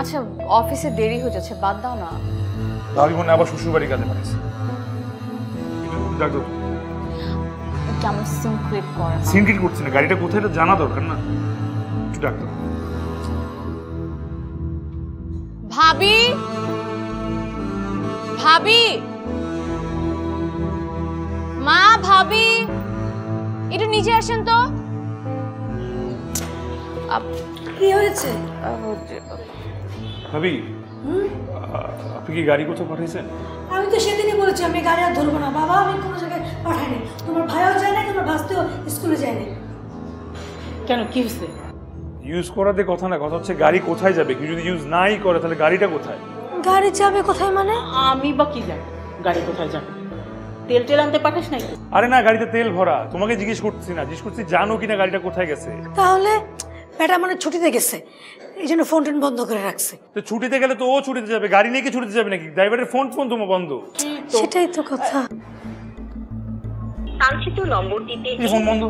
আচ্ছা অফিসে দেরি হয়ে যাচ্ছে, বাদ দাও না। ভাবি মনে আবার শ্বশুর বাড়ি কাজে পাঠিয়েছে। কেমন সিনক্রেট করে? সিনক্রেট করছি না, গাড়িটা কোথায় এটা জানা দরকার না। একটু ডাক্তার। ভাবি, ভাবি, মা, ভাবি, একটু নিচে আসেন তো। কি হয়েছে ভাবি? আপনি কি গাড়ি কোথাও পাঠিয়েছেন? আমি তো সেদিনই বলেছি আমি গাড়ি আর ধরবো না বাবা, আমি কোনো জায়গায় পাঠাইনি। তোমার ভাইও যায় না, তোমার ভাস্তিও স্কুলে যায়নি। কেন, কি হয়েছে? ইউজ করাতে কথা না, কথা হচ্ছে গাড়ি কোথায় যাবে। কি যদি ইউজ নাই করে তাহলে গাড়িটা কোথায়? গাড়ি যাবে কোথায় মানে? আমি বা কি জানি গাড়ি কোথায় যাবে? তেল টেল আনতে পাঠাস নাই? আরে না, গাড়িতে তেল ভরা। তোমাকে জিজ্ঞেস করছি না, জিজ্ঞেস করছি জানো কিনা গাড়িটা কোথায় গেছে। তাহলে বেটা মানে ছুটিতে গেছে, এই জন্য ফোন টোন বন্ধ করে রাখছে। তো ছুটিতে গেলে তো ও ছুটিতে যাবে, গাড়ি নিয়ে কি ছুটিতে যাবে নাকি? ড্রাইভারের ফোন তোমার বন্ধ। সেটাই তো কথা। ফোন বন্ধ।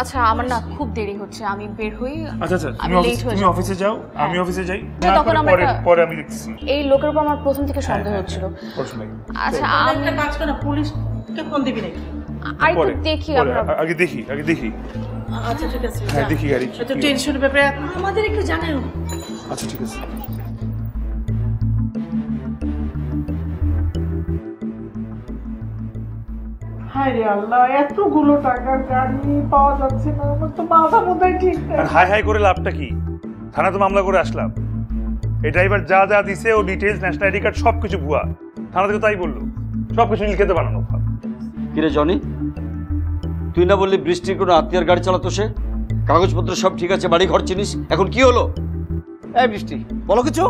আচ্ছা আমার না খুব দেরি হচ্ছে, আমি বের হই। আচ্ছা আচ্ছা, তুমি অফিসে যাও, আমি অফিসে যাই। তখন পরে আমি দেখছি। এই লোকের উপর আমার প্রথম থেকে সন্দেহ হচ্ছিল। আচ্ছা আমি একটা কাজ কর না, পুলিশকে ফোন দিবি নাকি? আর একটু দেখি আমরা। আগে দেখি। আচ্ছা ঠিক আছে, হ্যাঁ দেখি গাড়ি। এত টেনশনের ব্যাপারে আমাদের একটু জানাও। আচ্ছা ঠিক আছে। হায় রে আল্লাহ, এতগুলো টাকার গাড়ি পাওয়া যাচ্ছে না, আমার তো মাথা মোটাই ঠিক না। আর হাই করে লাভটা কি? থানা তো মামলা করে আসলাম। এই ড্রাইভার যা যা দিছে ও ডিটেইলস, ন্যাশনাল আইডি কার্ড সবকিছু ভুয়া। থানা থেকে তাই বললো, সবকিছু লিখে বানানো। কিরে জনি, তুই না বললি বৃষ্টির কোনো আত্মীয়ার গাড়ি চালাতো সে? কাগজপত্র সব ঠিক আছে, বাড়ি ঘর চিনিস, এখন কি হলো? এই বৃষ্টি, বলো কিছু।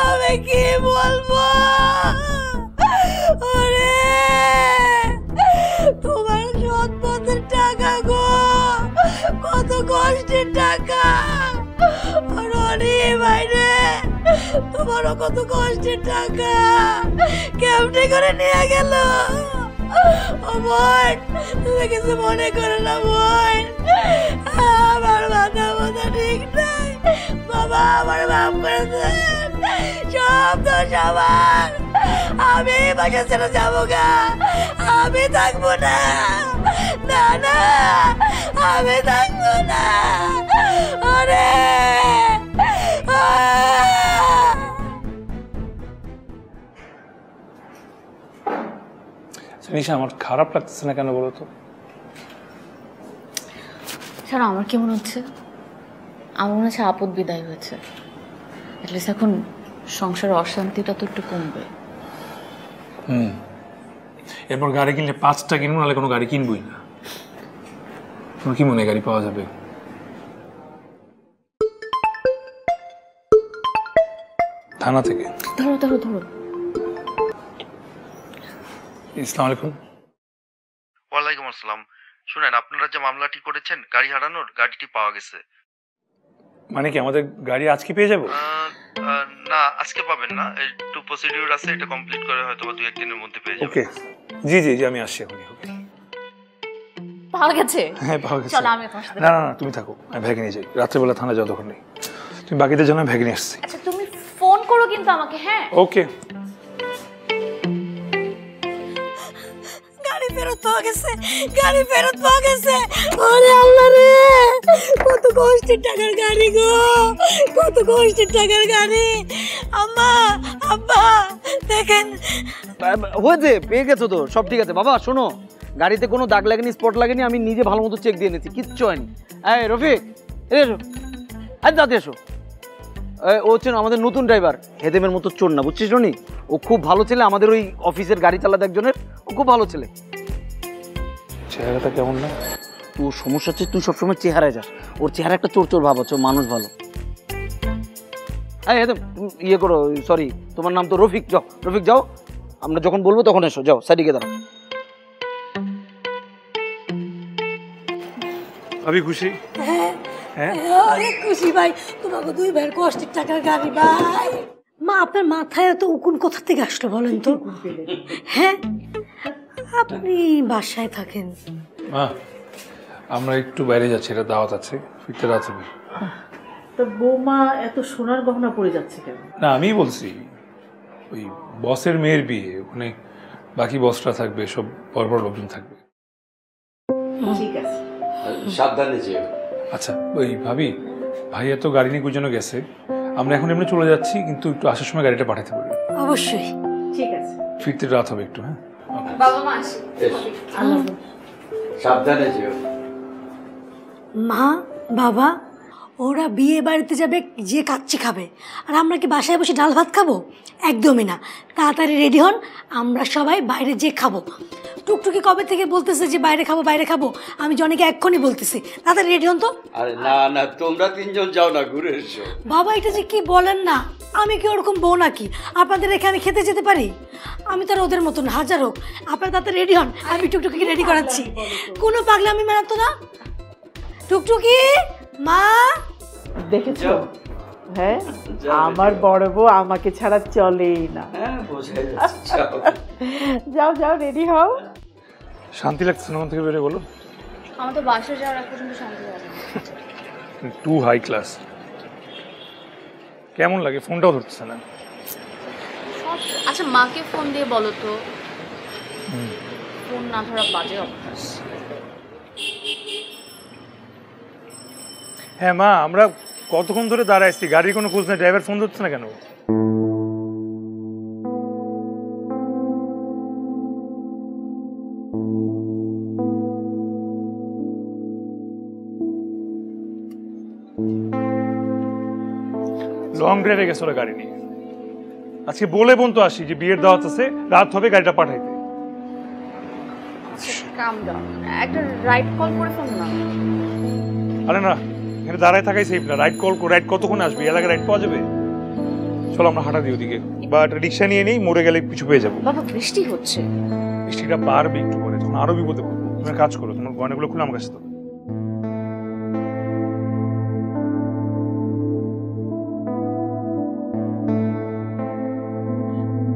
আমি কি বলবো? ওরে তোমার সৎপথের টাকা গো, কত কষ্টের টাকা। রনি বাইরে তোমারও কত কষ্টের টাকা, কেমনে করে নিয়ে গেল? ও বোন, তুমি কিছু মনে করো না বোন, আমার মাথা ঠিক নাই। বাবা আমার মাফ করে দেন, সব দোষ আমার। আমি বাসা ছেড়ে যাবো গা, আমি থাকবো না। না না, আমি থাকবো না। আরে নিশা, আমার খারাপ লাগতেছে না কেন বলো তো? ছাড়া আমার কি মনে হচ্ছে, আমার মনে হচ্ছে আপদ বিদায় হয়েছে। অ্যাটলিস্ট এখন সংসারের অশান্তিটা তো একটু কমবে। এরপর গাড়ি কিনলে 5টা কিনবো, নাহলে কোনো গাড়ি কিনবই না। তোমার কি মনে হয় গাড়ি পাওয়া যাবে? থানা থেকে। ধরো ধরো ধরো। আসসালামু আলাইকুম। ওয়ালাইকুম আসসালাম। শুনেন, আপনারা যে মামলাটি করেছেন গাড়ি হারানোর, গাড়িটি পাওয়া গেছে। মানে কি আমাদের গাড়ি আজকে পেয়ে যাবো? না, আজকে পাবেন না, একটু প্রসিডিউর আছে, এটা কমপ্লিট করে হয়তো 2-1 দিনের মধ্যে পেয়ে যাবেন। ওকে, জি জি জি, আমি আসছি এখনই। ওকে, পাওয়া গেছে? হ্যাঁ পাওয়া গেছে। চলো আমি তোমার সাথে। না না না, তুমি থাকো, আমি ভ্যাগে নিয়ে যাই। রাত্রেবেলা থানা যাও, দরকার নেই। তুমি বাকিদের জন্য ভ্যাগে নিয়ে আসছি। আচ্ছা তুমি ফোন করো কিন্তু আমাকে। হ্যাঁ ওকে। গাড়ি ফেরত পাওয়া গেছে, গাড়ি ফেরত পাওয়া গেছে। ওরে আল্লাহ রে, কত কষ্টের টাকার গাড়ি গো, কত কষ্টের টাকার গাড়ি। আম্মা আব্বা দেখেন। হয়েছে, পেয়ে গেছো তো, সব ঠিক আছে। বাবা শোনো, গাড়িতে কোনো দাগ লাগেনি, স্পট লাগেনি, আমি নিজে ভালো মতো চেক দিয়ে নিয়েছি, কিচ্ছু হয়নি। এই রফিক, এসো, আজ দাদি এসো। ও হচ্ছে আমাদের নতুন ড্রাইভার, হেদেমের মতো চোর না, বুঝছিস রনি? ও খুব ভালো ছেলে, আমাদের ওই অফিসের গাড়ি চালাতে একজনের, ও খুব ভালো ছেলে। চেহারাটা কেমন না? তোর সমস্যা হচ্ছে তুই সবসময় চেহারায় যাস, ওর চেহারা একটা চোর চোর ভাব আছে, মানুষ ভালো। হ্যাঁ হেদেম, ইয়ে করো, সরি তোমার নাম তো রফিক, যাও রফিক যাও, আমরা যখন বলবো তখন এসো, যাও সাইডে গিয়ে দাঁড়াও। আমি খুশি। হ্যাঁ অনেক খুশি ভাই, তোমাকে 2 ভাইয়ের কষ্টের টাকার গাড়ি ভাই। মা আপনার মাথায় এত উকুন কোথা থেকে আসলো বলেন তো? হ্যাঁ আপনি বাসায় থাকেন? মা আমরা একটু বাইরে যাচ্ছি, এটা দাওয়াত আছে, ফিরতে রাত হবে। তো বৌমা এত সোনার গহনা পরে যাচ্ছে কেন? না আমিই বলছি, ওই বসের মেয়ের বিয়ে, ওখানে বাকি বসরা থাকবে, সব বড় বড় লোকজন থাকবে। ঠিক আছে, সাবধানে যেও। আচ্ছা ওই ভাবি, ভাইয়া তো গাড়ি নিয়ে কোথাও গেছে, আমরা এখন এমনি চলে যাচ্ছি, কিন্তু একটু আসার সময় গাড়িটা পাঠাতে পারি। অবশ্যই। ঠিক আছে। ফিরতে রাত হবে একটু। হ্যাঁ বাবা মা আসি। সাবধানে যেও। মা বাবা ওরা বিয়ে বাড়িতে যাবে, যে কাচ্চি খাবে, আর আমরা কি বাসায় বসে ডাল ভাত খাবো? একদমই না। তাড়াতাড়ি রেডি হন, আমরা সবাই বাইরে যেয়ে খাবো। টুকটুকি কবে থেকে বলতেছে যে বাইরে খাবো বাইরে খাবো, আমি জনিকে এক্ষুনি বলতেছি, তাড়াতাড়ি রেডি হন তো। আরে না না, তোমরা তিনজন যাও না, ঘুরে এসো। বাবা এটা যে কি বলেন না, আমি কি ওরকম বউ নাকি আপনাদের রেখে আমি খেতে যেতে পারি? আমি তো আর ওদের মতন, হাজার হোক আপনারা তাড়াতাড়ি রেডি হন, আমি টুকটুকিকে রেডি করাচ্ছি। কোনো পাগলামি মানাতো না। টুকটুকি মা, দেখেছো? হ্যাঁ, আমার বড় বউ আমাকে ছাড়া চলেই না। হ্যাঁ বোঝাই যাচ্ছে। যাও যাও, রেডি হও। শান্তি লাগছে না থেকে বেরো বলো? আমার তো বাসায় যাওয়ার এক পর্যন্ত শান্তি লাগে না। To high class. কেমন লাগে? ফোনটাও ধরতেছে না। আচ্ছা মাকে ফোন দিয়ে বলো তো, ফোন না ধরা বাজে অভ্যাস। হ্যাঁ মা, আমরা কতক্ষণ ধরে দাঁড়াইছি, গাড়ির কোনো খোঁজ নেই, ড্রাইভার ফোন ধরছে না কেন? লং ড্রাইভে গেছে ওরা গাড়ি নিয়ে। আজকে বলে বোন তো আসি যে বিয়ের দাওয়াত আছে, রাত হবে, গাড়িটা পাঠাইতে। কাম ডাউন, একটা রাইড কল করে ফোন না। আরে না, এখানে দাঁড়ায় থাকাই সেফ না। রাইড কল, রাইড কতক্ষণ আসবে? এলাকায় রাইড পাওয়া যাবে? চলো আমরা হাঁটা দিই ওদিকে, বা একটা রিক্সা নিয়ে নেই, মরে গেলে পিছু পেয়ে যাবো। বাবা বৃষ্টি হচ্ছে। বৃষ্টিটা বাড়বে একটু পরে, তখন আরো বিপদে পড়বো। তুমি এক কাজ করো, তোমার গয়নাগুলো খুলে আমার কাছে দাও।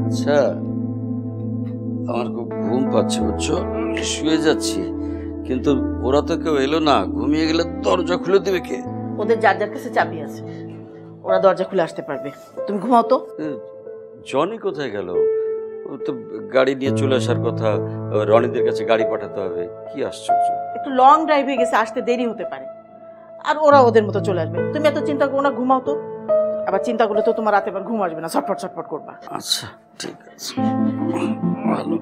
আচ্ছা, আমার খুব ঘুম পাচ্ছে বুঝছো, শুয়ে যাচ্ছি, কিন্তু ওরা তো কেউ এলো না। ঘুমিয়ে গেলে দরজা খুলে দেবে কে? ওদের যার যার কাছে চাবি আছে, ওরা দরজা খুলে আসতে পারবে। তুমি ঘুমাও তো। জনি কোথায় গেল? ও তো গাড়ি নিয়ে চলে আসার কথা, রনিদের কাছে গাড়ি পাঠাতে হবে। কি আশ্চর্য! একটু লং ড্রাইভে গেছে, আসতে দেরি হতে পারে, আর ওরা ওদের মতো চলে আসবে। তুমি এত চিন্তা করো না, ঘুমাও তো। আবার চিন্তা করলে তো তোমার রাতে আবার ঘুম আসবে না, ছটফট ছটফট করবা। আচ্ছা ঠিক আছে, ভালো।